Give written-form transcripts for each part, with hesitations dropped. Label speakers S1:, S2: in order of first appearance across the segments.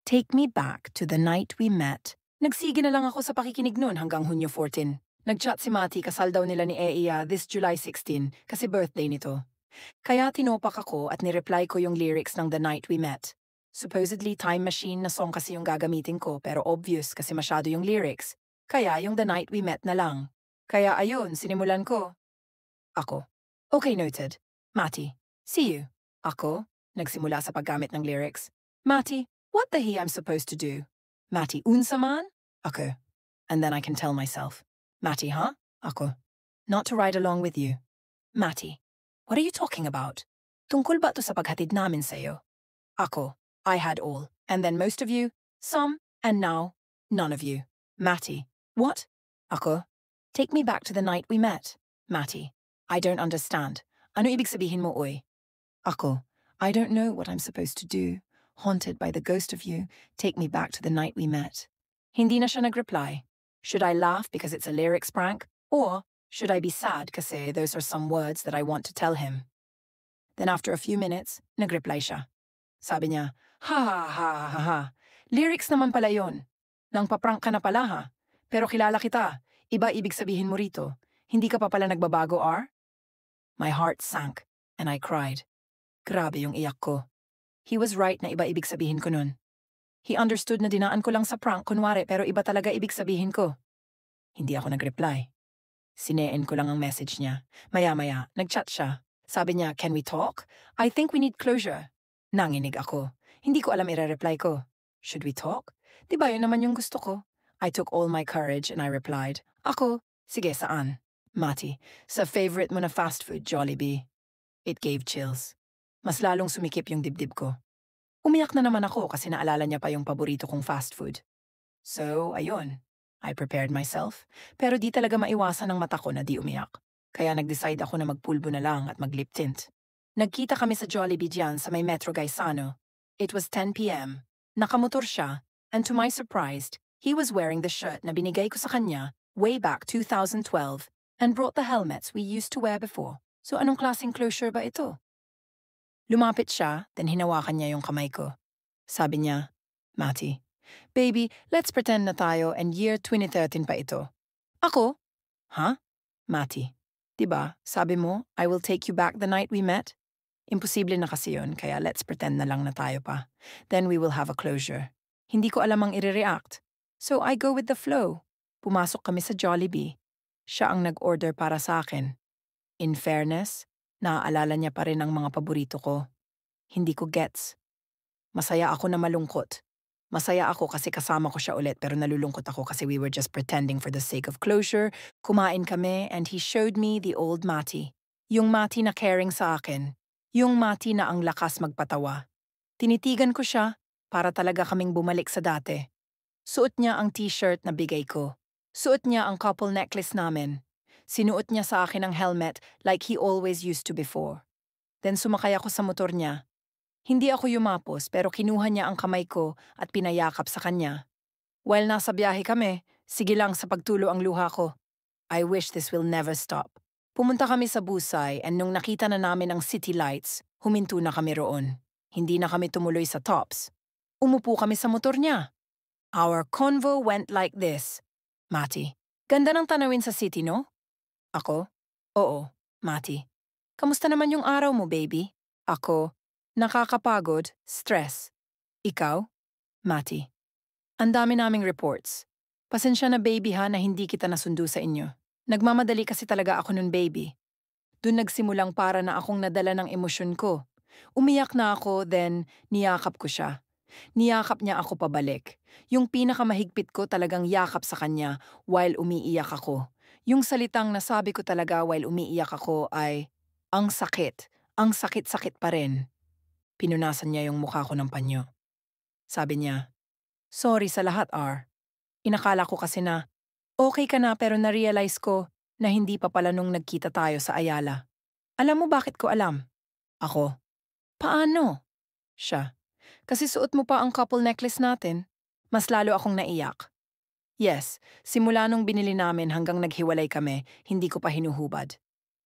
S1: Take me back to the night we met. Nagsige na lang ako sa pakikinig nun hanggang Hunyo 14. Nagchat si Mati kasal daw nila ni Eia this July 16 kasi birthday nito. Kaya tinopak ako at nireply ko yung lyrics ng The Night We Met. Supposedly time machine na song kasi yung gagamitin ko pero obvious kasi masyado yung lyrics. Kaya yung The Night We Met na lang. Kaya ayun, sinimulan ko. Ako. Okay, noted. Mati. See you. Ako. Nagsimula sa paggamit ng lyrics. Mati. What the he I'm supposed to do? Mati, unsa man? Ako. And then I can tell myself. Mati, huh? Ako. Not to ride along with you. Mati. What are you talking about? Tungkol ba to sa paghatid namin sa'yo? Ako. I had all. And then most of you. Some. And now. None of you. Mati. What? Ako. Take me back to the night we met. Mati. I don't understand. Ano ibig sabihin mo, oy? Ako. I don't know what I'm supposed to do. Haunted by the ghost of you, take me back to the night we met. Hindi na siya nag-reply. Should I laugh because it's a lyrics prank? Or should I be sad kasi those are some words that I want to tell him? Then after a few minutes, nag-reply siya. Sabi niya, ha ha ha ha ha. Lyrics naman pala yun. Nang paprank ka na pala ha. Pero kilala kita. Iba ibig sabihin mo rito. Hindi ka pa pala nagbabago, R? My heart sank, and I cried. Grabe yung iyak ko. He was right na iba ibig sabihin ko nun. He understood na dinaan ko lang sa prank kunwari pero iba talaga ibig sabihin ko. Hindi ako nag-reply. Sineen ko lang ang message niya. Maya-maya, nag-chat siya. Sabi niya, can we talk? I think we need closure. Nanginig ako. Hindi ko alam i-reply ko. Should we talk? Diba yun naman yung gusto ko? I took all my courage and I replied. Ako, sige saan? Mati, sa favorite mo na fast food, Jollibee. It gave chills. Mas lalong sumikip yung dibdib ko. Umiyak na naman ako kasi naalala niya pa yung paborito kong fast food. So, ayun. I prepared myself, pero di talaga maiwasan ng mata ko na di umiyak. Kaya nag-decide ako na magpulbo na lang at mag-lip tint. Nagkita kami sa Jollibee dyan sa may Metro Gaisano. It was 10 p.m. Nakamotor siya, and to my surprise, he was wearing the shirt na binigay ko sa kanya way back 2012 and brought the helmets we used to wear before. So anong klaseng closure ba ito? Lumapit siya, then hinawakan niya yung kamay ko. Sabi niya, Mati, baby, let's pretend na tayo and year 2013 pa ito. Ako? Huh? Mati, diba, sabi mo, I will take you back the night we met? Imposible na kasi yun, kaya let's pretend na lang na tayo pa. Then we will have a closure. Hindi ko alam ang i-react. So I go with the flow. Pumasok kami sa Jollibee. Siya ang nag-order para sa akin. In fairness, naaalala niya pa rin ang mga paborito ko. Hindi ko gets. Masaya ako na malungkot. Masaya ako kasi kasama ko siya ulit pero nalulungkot ako kasi we were just pretending for the sake of closure. Kumain kami and he showed me the old Mati. Yung Mati na caring sa akin. Yung Mati na ang lakas magpatawa. Tinitigan ko siya para talaga kaming bumalik sa dati. Suot niya ang t-shirt na bigay ko. Suot niya ang couple necklace namin. Sinuot niya sa akin ang helmet like he always used to before. Then sumakay ako sa motor niya. Hindi ako yumapos pero kinuha niya ang kamay ko at pinayakap sa kanya. While nasa biyahe kami, sige lang sa pagtulo ang luha ko. I wish this will never stop. Pumunta kami sa Busay and nung nakita na namin ang city lights, huminto na kami roon. Hindi na kami tumuloy sa tops. Umupo kami sa motor niya. Our convo went like this. Mati, ganda ng tanawin sa city, no? Ako? Oo, Mati. Kamusta naman yung araw mo, baby? Ako? Nakakapagod, stress. Ikaw? Mati. Ang dami naming reports. Pasensya na baby ha na hindi kita nasundo sa inyo. Nagmamadali kasi talaga ako nun baby. Doon nagsimulang para na akong nadala ng emosyon ko. Umiyak na ako, then niyakap ko siya. Niyakap niya ako pabalik. Yung pinakamahigpit ko talagang yakap sa kanya while umiiyak ako. Yung salitang nasabi ko talaga while umiiyak ako ay, ang sakit-sakit pa rin. Pinunasan niya yung mukha ko ng panyo. Sabi niya, sorry sa lahat, R. Inakala ko kasi na, okay ka na pero na-realize ko na hindi pa pala nung nagkita tayo sa Ayala. Alam mo bakit ko alam? Ako, paano? Siya, kasi suot mo pa ang couple necklace natin. Mas lalo akong naiyak. Yes, simula nung binili namin hanggang naghiwalay kami, hindi ko pa hinuhubad.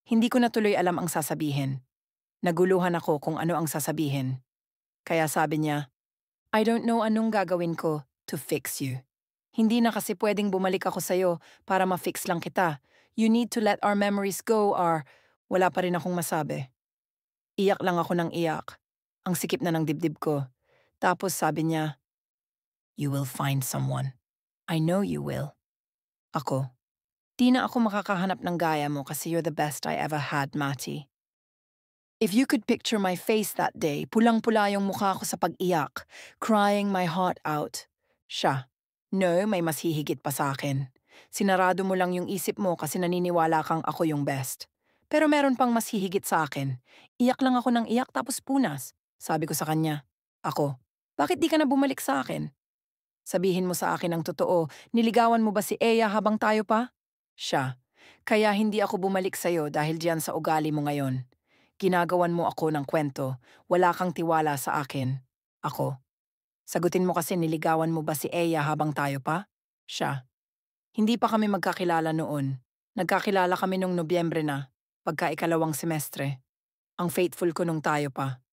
S1: Hindi ko na tuloy alam ang sasabihin. Naguluhan ako kung ano ang sasabihin. Kaya sabi niya, I don't know anong gagawin ko to fix you. Hindi na kasi pwedeng bumalik ako sa'yo para ma-fix lang kita. You need to let our memories go or wala pa rin akong masabi. Iyak lang ako ng iyak. Ang sikip na ng dibdib ko. Tapos sabi niya, "You will find someone. I know you will." Ako, di na ako makakahanap ng gaya mo kasi you're the best I ever had, Mati. If you could picture my face that day, pulang-pula yung mukha ko sa pag-iyak, crying my heart out. Siya, no, may mas hihigit pa sa akin. Sinarado mo lang yung isip mo kasi naniniwala kang ako yung best. Pero meron pang mas hihigit sa akin. Iyak lang ako ng iyak tapos punas. Sabi ko sa kanya, ako, bakit di ka na bumalik sa akin? Sabihin mo sa akin ang totoo, niligawan mo ba si Eya habang tayo pa? Siya, kaya hindi ako bumalik sa'yo dahil diyan sa ugali mo ngayon. Ginagawan mo ako ng kwento, wala kang tiwala sa akin. Ako, sagutin mo kasi niligawan mo ba si Eya habang tayo pa? Siya, hindi pa kami magkakilala noon. Nagkakilala kami nung Nobyembre na, pagka-ikalawang semestre. Ang faithful ko nung tayo pa.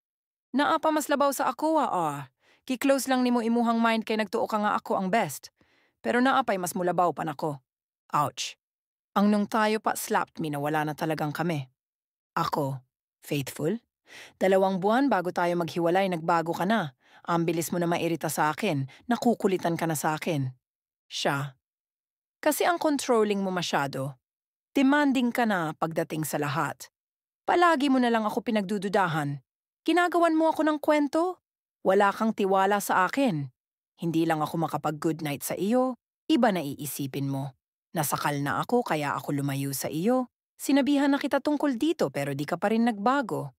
S1: Naa pa mas labaw sa ako Ki-close lang ni mo imuhang mind kay nagtuo ka nga ako ang best. Pero naapay mas mulabaw pa nako. Ouch. Ang nung tayo pa slapped me na wala na talagang kami. Ako, faithful? 2 buwan bago tayo maghiwalay nagbago ka na. Ang bilis mo na mairita sa akin, nakukulitan ka na sa akin. Siya. Kasi ang controlling mo masyado. Demanding ka na pagdating sa lahat. Palagi mo na lang ako pinagdududahan. Ginagawan mo ako ng kwento. Wala kang tiwala sa akin. Hindi lang ako makapag-good night sa iyo, iba na iisipin mo. Nasakal na ako kaya ako lumayo sa iyo. Sinabihan na kita tungkol dito pero di ka pa rin nagbago.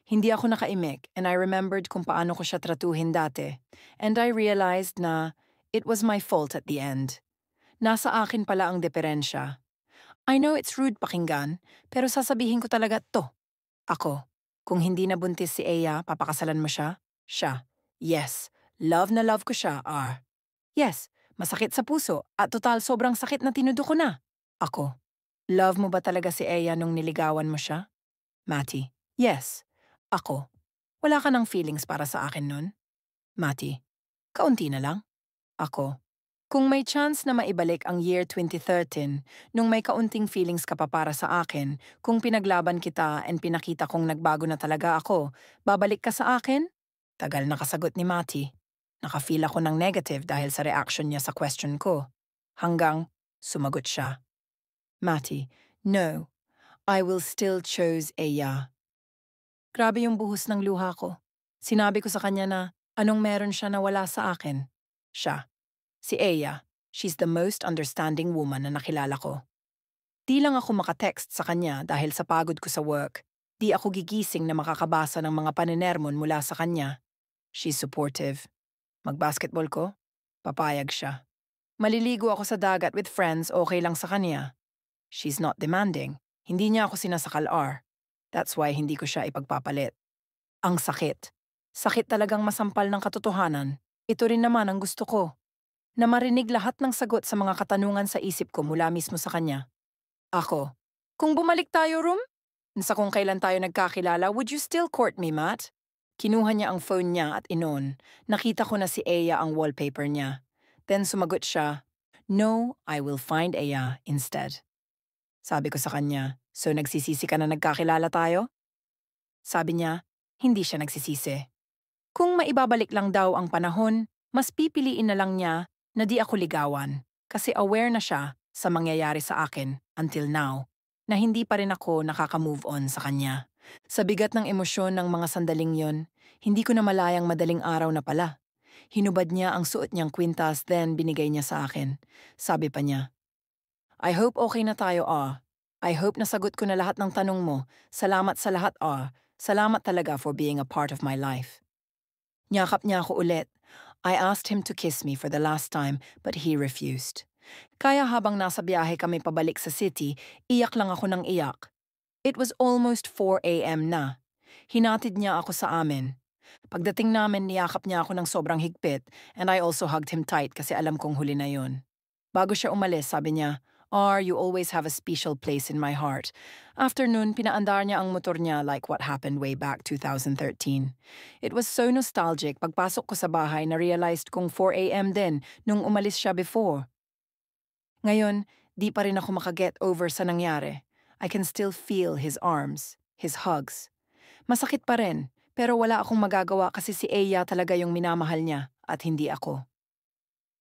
S1: Hindi ako nakaimik and I remembered kung paano ko siya tratuhin dati. And I realized na it was my fault at the end. Nasa akin pala ang diferensya. I know it's rude pakinggan, pero sasabihin ko talaga to. Ako, kung hindi nabuntis si Eya, papakasalan mo siya? Siya. Yes, love na love ko siya, Yes, masakit sa puso at total sobrang sakit na tinudo ko na. Ako, love mo ba talaga si Eya nung niligawan mo siya? Mati, yes. Ako, wala ka ng feelings para sa akin nun? Mati, kaunti na lang. Ako, kung may chance na maibalik ang year 2013, nung may kaunting feelings ka pa para sa akin, kung pinaglaban kita and pinakita kong nagbago na talaga ako, babalik ka sa akin? Tagal nakasagot ni Mati. Nakafeel ako ng negative dahil sa reaction niya sa question ko. Hanggang sumagot siya. Mati, no, I will still choose Eya. Grabe yung buhos ng luha ko. Sinabi ko sa kanya na anong meron siya na wala sa akin. Siya. Si Eya, she's the most understanding woman na nakilala ko. Di lang ako makatext sa kanya dahil sa pagod ko sa work. Di ako gigising na makakabasa ng mga paninermon mula sa kanya. She's supportive. Mag-basketball ko? Papayag siya. Maliligo ako sa dagat with friends, okay lang sa kanya. She's not demanding. Hindi niya ako sinasakal. That's why hindi ko siya ipagpapalit. Ang sakit. Sakit talagang masampal ng katotohanan. Ito rin naman ang gusto ko. Na marinig lahat ng sagot sa mga katanungan sa isip ko mula mismo sa kanya. Ako, kung bumalik tayo, Rum? Sa kung kailan tayo nagkakilala, would you still court me, Matt? Kinuha niya ang phone niya at inon. Nakita ko na si Eya ang wallpaper niya. Then sumagot siya, "No, I will find Eya instead." Sabi ko sa kanya, "So nagsisisi ka na nagkakilala tayo?" Sabi niya, hindi siya nagsisisi. Kung maibabalik lang daw ang panahon, mas pipiliin na lang niya na di ako ligawan kasi aware na siya sa mangyayari sa akin until now na hindi pa rin ako nakaka-move on sa kanya. Sa bigat ng emosyon ng mga sandaling yon, hindi ko na malayang madaling araw na pala. Hinubad niya ang suot niyang kwintas then binigay niya sa akin. Sabi pa niya, "I hope okay na tayo, I hope nasagot ko na lahat ng tanong mo. Salamat sa lahat, Salamat talaga for being a part of my life." Niyakap niya ako ulit. I asked him to kiss me for the last time, but he refused. Kaya habang nasa biyahe kami pabalik sa city, iyak lang ako ng iyak. It was almost 4 a.m. na. Hinatid niya ako sa amin. Pagdating namin, niyakap niya ako ng sobrang higpit and I also hugged him tight kasi alam kong huli na yun. Bago siya umalis, sabi niya, You always have a special place in my heart. After nun, pinaandar niya ang motor niya like what happened way back 2013. It was so nostalgic pagpasok ko sa bahay na realized kong 4 a.m. din nung umalis siya before. Ngayon, di pa rin ako makaget over sa nangyari. I can still feel his arms, his hugs. Masakit pa rin, pero wala akong magagawa kasi si Aya talaga yung minamahal niya at hindi ako.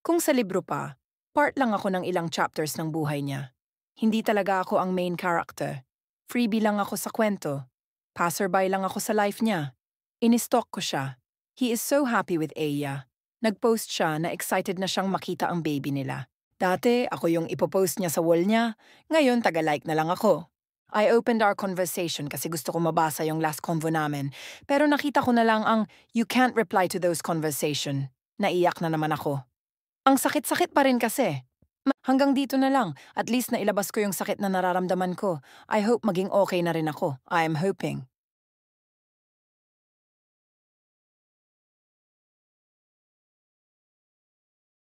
S1: Kung sa libro pa, part lang ako ng ilang chapters ng buhay niya. Hindi talaga ako ang main character. Freebie lang ako sa kwento. Passerby lang ako sa life niya. Inistalk ko siya. He is so happy with Aya. Nag-post siya na excited na siyang makita ang baby nila. Dati, ako yung ipopost niya sa wall niya. Ngayon, taga-like na lang ako. I opened our conversation kasi gusto ko mabasa yung last convo namin. Pero nakita ko na lang ang "you can't reply to those conversation." Naiyak na naman ako. Ang sakit-sakit pa rin kasi. Hanggang dito na lang. At least na ilabas ko yung sakit na nararamdaman ko. I hope maging okay na rin ako. I am hoping.